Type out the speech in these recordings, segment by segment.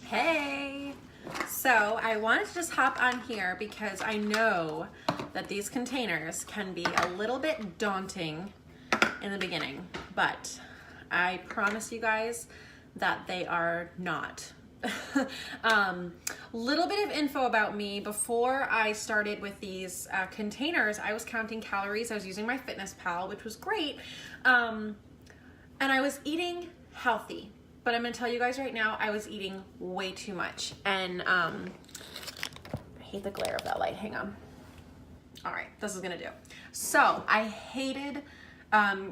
Hey! So I wanted to just hop on here because I know that these containers can be a little bit daunting in the beginning, but I promise you guys that they are not. Little bit of info about me. Before I started with these containers, I was counting calories. I was using MyFitnessPal, which was great. And I was eating healthy. But I'm gonna tell you guys right now, I was eating way too much. And I hate the glare of that light, hang on. All right, this is gonna do. So I hated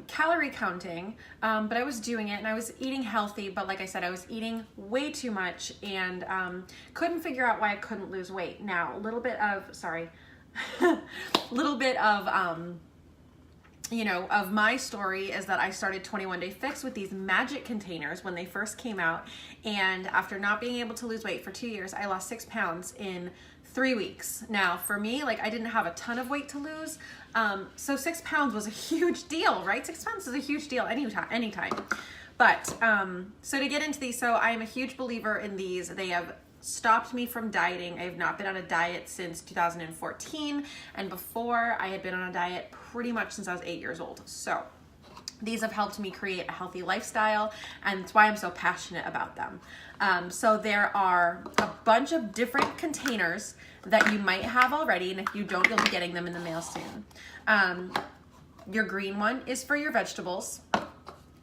calorie counting, but I was doing it and I was eating healthy, but like I said, I was eating way too much and couldn't figure out why I couldn't lose weight. Now, a little bit of, of my story is that I started 21 Day Fix with these magic containers when they first came out. And after not being able to lose weight for 2 years, I lost 6 pounds in 3 weeks. Now for me, like I didn't have a ton of weight to lose. So 6 pounds was a huge deal, right? 6 pounds is a huge deal anytime. But so to get into these, so I am a huge believer in these. They have stopped me from dieting. I have not been on a diet since 2014, and before I had been on a diet pretty much since I was 8 years old. So these have helped me create a healthy lifestyle, and that's why I'm so passionate about them. So there are a bunch of different containers that you might have already, and if you don't, you'll be getting them in the mail soon. Your green one is for your vegetables.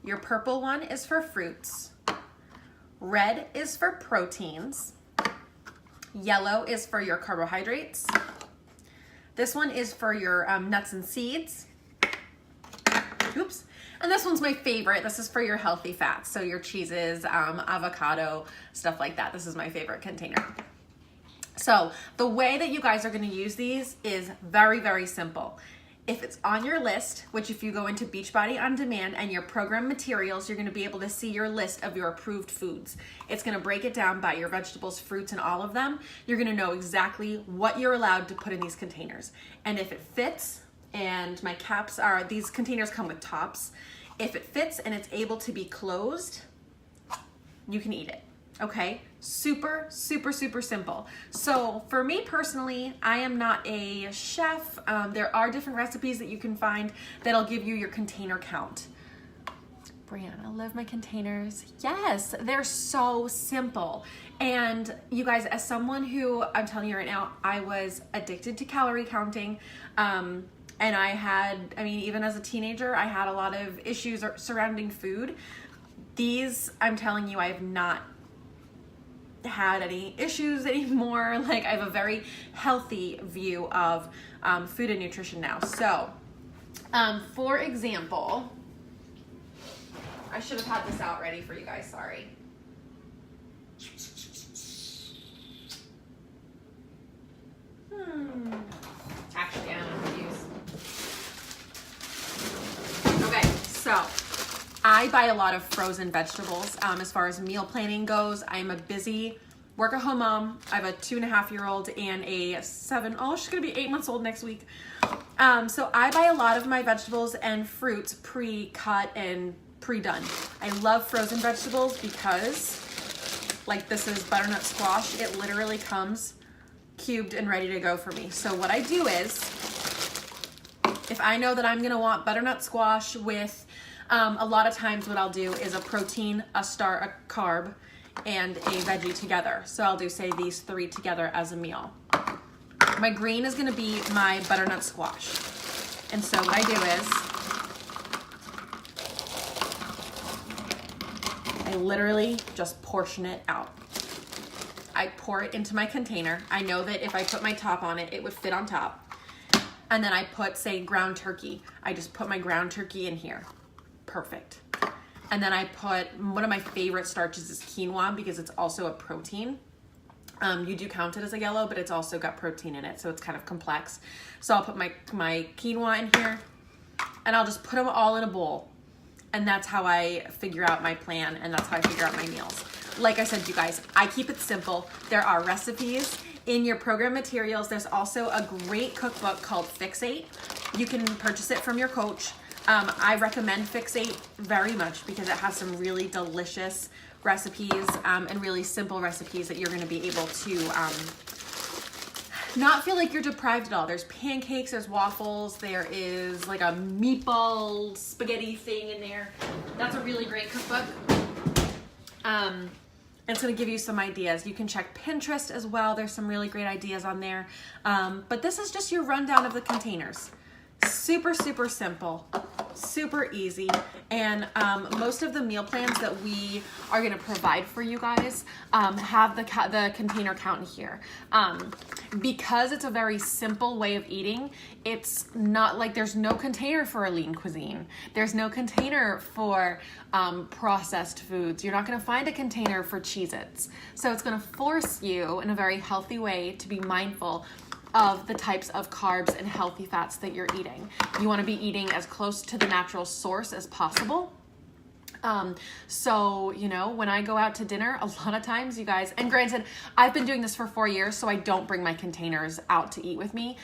Your purple one is for fruits. Red is for proteins. Yellow is for your carbohydrates. This one is for your nuts and seeds. Oops. And this one's my favorite. This is for your healthy fats. So your cheeses, avocado, stuff like that. This is my favorite container. So the way that you guys are going to use these is very, very simple. If it's on your list, which if you go into Beachbody On Demand and your program materials, you're going to be able to see your list of your approved foods. It's going to break it down by your vegetables, fruits, and all of them. You're going to know exactly what you're allowed to put in these containers. And if it fits, and my caps are, these containers come with tops. If it fits and it's able to be closed, you can eat it. Okay, super, super, super simple. So for me personally, I am not a chef. There are different recipes that you can find that'll give you your container count. Brianna, I love my containers. Yes, they're so simple. And you guys, as someone who, I'm telling you right now, I was addicted to calorie counting. And even as a teenager, I had a lot of issues surrounding food. These, I'm telling you, I have not had any issues anymore. Like I have a very healthy view of food and nutrition now. So for example, I should have had this out ready for you guys, sorry. Actually, I'm confused. Okay, so I buy a lot of frozen vegetables. As far as meal planning goes, I'm a busy work-at-home mom. I have a 2.5-year-old and a 7. Oh, she's gonna be 8 months old next week. So I buy a lot of my vegetables and fruits pre-cut and pre-done. I love frozen vegetables because, like this is butternut squash. It literally comes cubed and ready to go for me. So what I do is, if I know that I'm gonna want butternut squash with a lot of times what I'll do is a protein, a carb, and a veggie together. So I'll do, say, these 3 together as a meal. My green is gonna be my butternut squash. And so what I do is, I literally just portion it out. I pour it into my container. I know that if I put my top on it, it would fit on top. And then I put, say, ground turkey. I just put my ground turkey in here. Perfect. And then I put, one of my favorite starches is quinoa because it's also a protein. You do count it as a yellow, but it's also got protein in it, so it's kind of complex. So I'll put my quinoa in here, and I'll just put them all in a bowl. And that's how I figure out my plan, and that's how I figure out my meals. Like I said, you guys, I keep it simple. There are recipes in your program materials. There's also a great cookbook called Fix8. You can purchase it from your coach. I recommend Fix8 very much because it has some really delicious recipes and really simple recipes that you're going to be able to not feel like you're deprived at all. There's pancakes, there's waffles, there is like a meatball spaghetti thing in there. That's a really great cookbook. It's going to give you some ideas. You can check Pinterest as well. There's some really great ideas on there. But this is just your rundown of the containers. Super, super simple, super easy. And most of the meal plans that we are going to provide for you guys have the container count here. Because it's a very simple way of eating, it's not like there's no container for a lean cuisine. There's no container for processed foods. You're not going to find a container for Cheez-Its. So it's going to force you in a very healthy way to be mindful of the types of carbs and healthy fats that you're eating. You want to be eating as close to the natural source as possible. So, you know, when I go out to dinner, a lot of times you guys, and granted, I've been doing this for 4 years, so I don't bring my containers out to eat with me,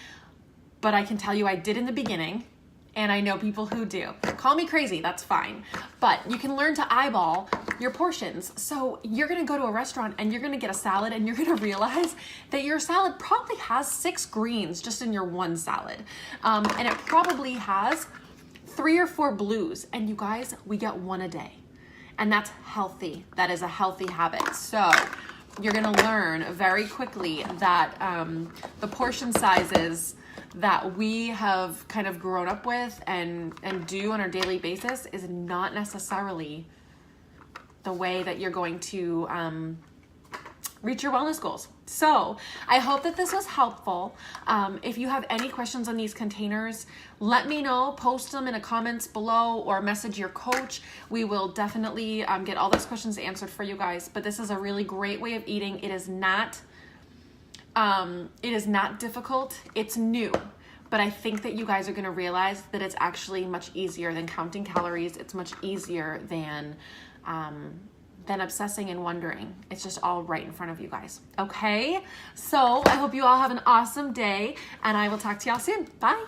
but I can tell you I did in the beginning, and I know people who do. Call me crazy, that's fine. But you can learn to eyeball your portions. So you're gonna go to a restaurant and you're gonna get a salad and you're gonna realize that your salad probably has 6 greens just in your one salad. And it probably has 3 or 4 blues. And you guys, we get 1 a day. And that's healthy. That is a healthy habit. So you're gonna learn very quickly that the portion sizes that we have kind of grown up with and do on our daily basis is not necessarily the way that you're going to reach your wellness goals. So I hope that this was helpful. If you have any questions on these containers, let me know, post them in the comments below or message your coach. We will definitely get all those questions answered for you guys, but this is a really great way of eating. It is not difficult. It's new, but I think that you guys are going to realize that it's actually much easier than counting calories. It's much easier than obsessing and wondering. It's just all right in front of you guys. Okay. So I hope you all have an awesome day and I will talk to y'all soon. Bye.